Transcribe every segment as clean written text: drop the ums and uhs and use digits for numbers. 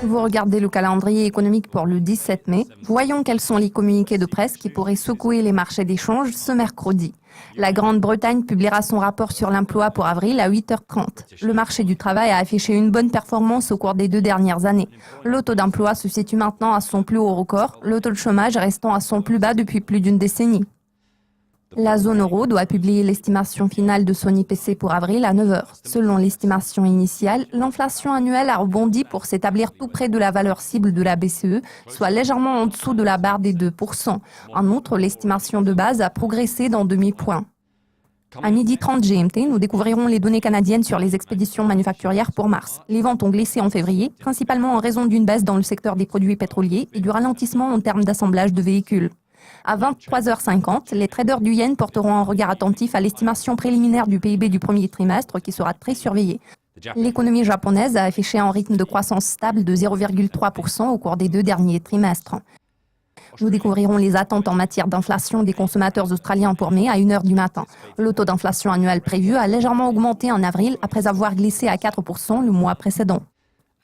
Vous regardez le calendrier économique pour le 17 mai. Voyons quels sont les communiqués de presse qui pourraient secouer les marchés d'échange ce mercredi. La Grande-Bretagne publiera son rapport sur l'emploi pour avril à 8h30. Le marché du travail a affiché une bonne performance au cours des 2 dernières années. Le taux d'emploi se situe maintenant à son plus haut record, le taux de chômage restant à son plus bas depuis plus d'une décennie. La zone euro doit publier l'estimation finale de son IPC pour avril à 9h. Selon l'estimation initiale, l'inflation annuelle a rebondi pour s'établir tout près de la valeur cible de la BCE, soit légèrement en dessous de la barre des 2%. En outre, l'estimation de base a progressé d'un demi-point. À 12h30 GMT, nous découvrirons les données canadiennes sur les expéditions manufacturières pour mars. Les ventes ont glissé en février, principalement en raison d'une baisse dans le secteur des produits pétroliers et du ralentissement en termes d'assemblage de véhicules. À 23h50, les traders du yen porteront un regard attentif à l'estimation préliminaire du PIB du premier trimestre qui sera très surveillée. L'économie japonaise a affiché un rythme de croissance stable de 0,3% au cours des 2 derniers trimestres. Nous découvrirons les attentes en matière d'inflation des consommateurs australiens pour mai à 1h du matin. Le taux d'inflation annuel prévu a légèrement augmenté en avril après avoir glissé à 4% le mois précédent.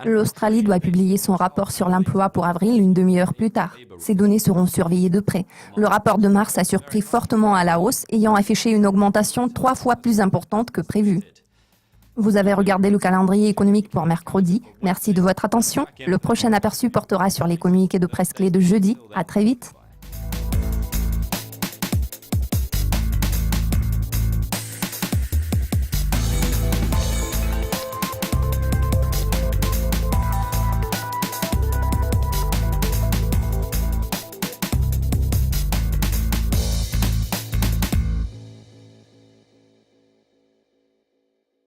L'Australie doit publier son rapport sur l'emploi pour avril une demi-heure plus tard. Ces données seront surveillées de près. Le rapport de mars a surpris fortement à la hausse, ayant affiché une augmentation 3 fois plus importante que prévu. Vous avez regardé le calendrier économique pour mercredi. Merci de votre attention. Le prochain aperçu portera sur les communiqués de presse clés de jeudi. À très vite.